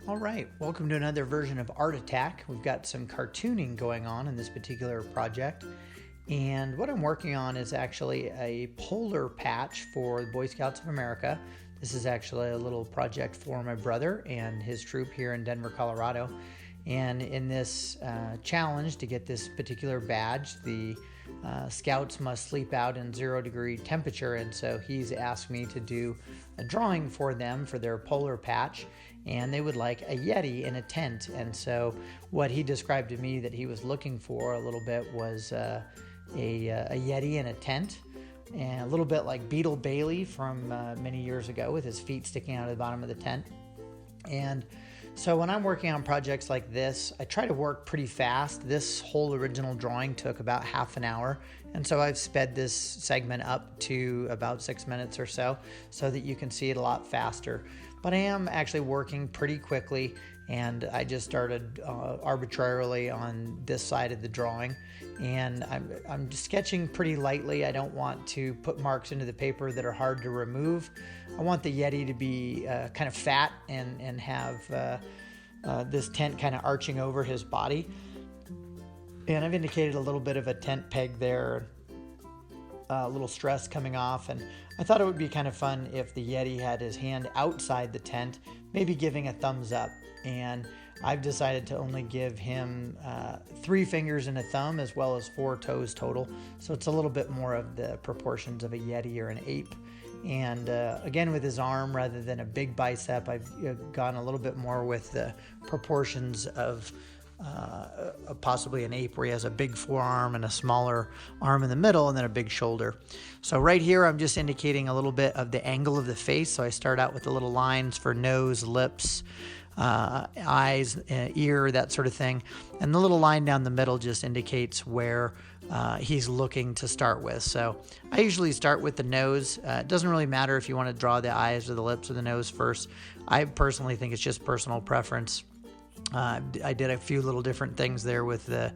All right, welcome to another version of Art Attack. We've got some cartooning going on in this particular project. And what I'm working on is actually a polar patch for the Boy Scouts of America. This is actually a little project for my brother and his troop here in Denver, Colorado. And in this challenge to get this particular badge, the scouts must sleep out in 0-degree temperature. And so he's asked me to do a drawing for them for their polar patch. And they would like a Yeti in a tent. And so what he described to me that he was looking for a little bit was a Yeti in a tent, and a little bit like Beetle Bailey from many years ago with his feet sticking out of the bottom of the tent. And so when I'm working on projects like this, I try to work pretty fast. This whole original drawing took about half an hour. And so I've sped this segment up to about 6 minutes or so that you can see it a lot faster. But I am actually working pretty quickly, and I just started arbitrarily on this side of the drawing. And I'm sketching pretty lightly. I don't want to put marks into the paper that are hard to remove. I want the Yeti to be kind of fat and have this tent kind of arching over his body. And I've indicated a little bit of a tent peg there, a little stress coming off. And I thought it would be kind of fun if the Yeti had his hand outside the tent, maybe giving a thumbs up. And I've decided to only give him 3 fingers and a thumb, as well as 4 toes total. So it's a little bit more of the proportions of a Yeti or an ape. And again, with his arm, rather than a big bicep, I've gone a little bit more with the proportions of possibly an ape, where he has a big forearm and a smaller arm in the middle, and then a big shoulder. So right here, I'm just indicating a little bit of the angle of the face. So I start out with the little lines for nose, lips, eyes, ear, that sort of thing. And the little line down the middle just indicates where he's looking to start with. So I usually start with the nose. It doesn't really matter if you want to draw the eyes or the lips or the nose first. I personally think it's just personal preference. I did a few little different things there with the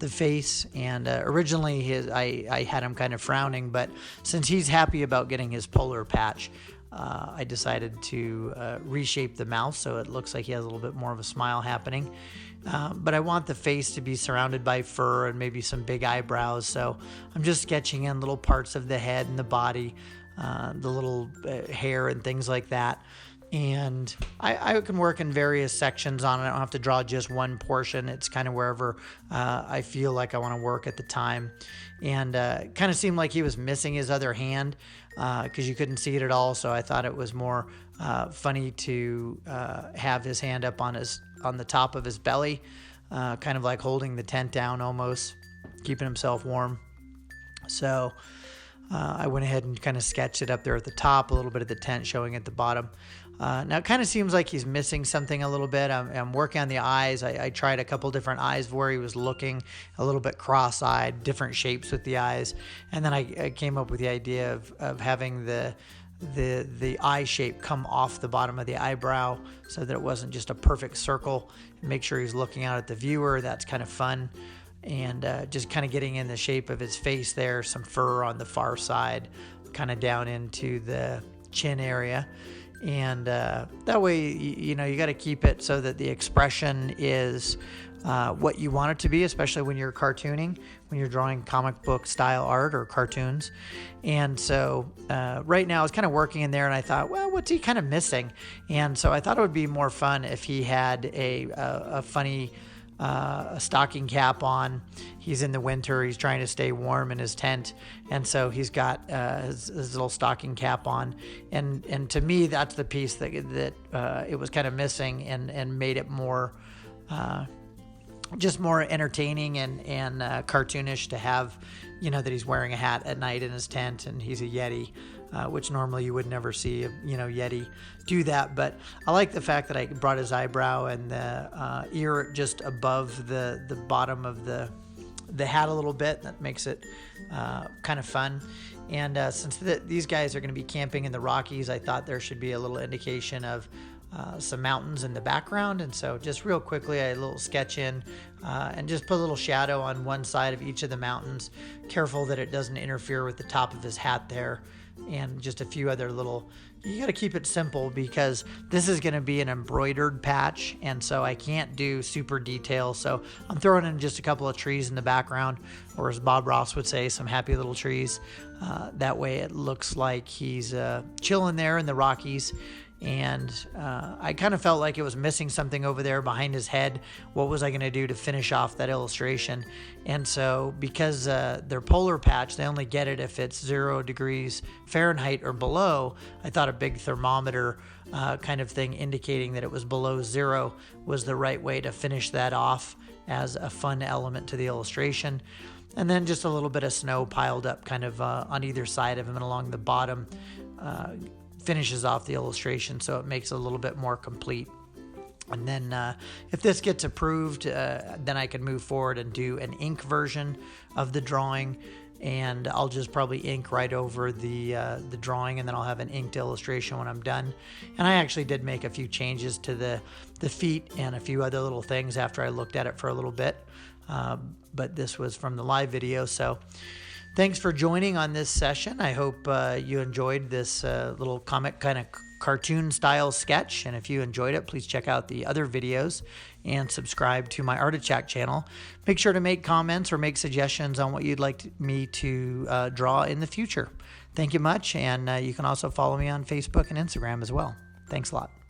face, and originally I had him kind of frowning, but since he's happy about getting his polar patch, I decided to reshape the mouth so it looks like he has a little bit more of a smile happening. But I want the face to be surrounded by fur and maybe some big eyebrows, so I'm just sketching in little parts of the head and the body, the little hair and things like that. And I can work in various sections on it. I don't have to draw just one portion. It's kind of wherever I feel like I want to work at the time. And it kind of seemed like he was missing his other hand because you couldn't see it at all. So I thought it was more funny to have his hand up on the top of his belly, kind of like holding the tent down almost, keeping himself warm. So I went ahead and kind of sketched it up there at the top, a little bit of the tent showing at the bottom. Now it kind of seems like he's missing something a little bit. I'm working on the eyes. I tried a couple different eyes where he was looking a little bit cross-eyed, different shapes with the eyes. And then I came up with the idea of having the eye shape come off the bottom of the eyebrow so that it wasn't just a perfect circle. Make sure he's looking out at the viewer. That's kind of fun. And just kind of getting in the shape of his face there, some fur on the far side, kind of down into the chin area. And that way, you got to keep it so that the expression is what you want it to be, especially when you're cartooning, when you're drawing comic book style art or cartoons. And so right now I was kind of working in there, and I thought, well, what's he kind of missing? And so I thought it would be more fun if he had a funny stocking cap on. He's in the winter. He's trying to stay warm in his tent, and so he's got his little stocking cap on. And to me, that's the piece that it was kind of missing, and made it more just more entertaining and cartoonish to have, that he's wearing a hat at night in his tent, and he's a Yeti. Which normally you would never see a Yeti do that. But I like the fact that I brought his eyebrow and the ear just above the bottom of the hat a little bit. That makes it kind of fun. And since these guys are going to be camping in the Rockies, I thought there should be a little indication of some mountains in the background. And so just real quickly, I had a little sketch in and just put a little shadow on one side of each of the mountains, careful that it doesn't interfere with the top of his hat there. and just a few other little, you got to keep it simple because this is going to be an embroidered patch, and so I can't do super detail. So I'm throwing in just a couple of trees in the background, or as Bob Ross would say, some happy little trees. That way it looks like he's chilling there in the Rockies. And I kind of felt like it was missing something over there behind his head. What was I going to do to finish off that illustration? And so because they're polar patch, they only get it if it's 0 degrees Fahrenheit or below. I thought a big thermometer kind of thing indicating that it was below 0 was the right way to finish that off as a fun element to the illustration. And then just a little bit of snow piled up kind of on either side of him and along the bottom finishes off the illustration, so it makes it a little bit more complete. And then if this gets approved, then I can move forward and do an ink version of the drawing, and I'll just probably ink right over the drawing, and then I'll have an inked illustration when I'm done. And I actually did make a few changes to the feet and a few other little things after I looked at it for a little bit, but this was from the live video. So thanks for joining on this session. I hope you enjoyed this little comic kind of cartoon style sketch. And if you enjoyed it, please check out the other videos and subscribe to my Art Attack channel. Make sure to make comments or make suggestions on what you'd like me to draw in the future. Thank you much. And you can also follow me on Facebook and Instagram as well. Thanks a lot.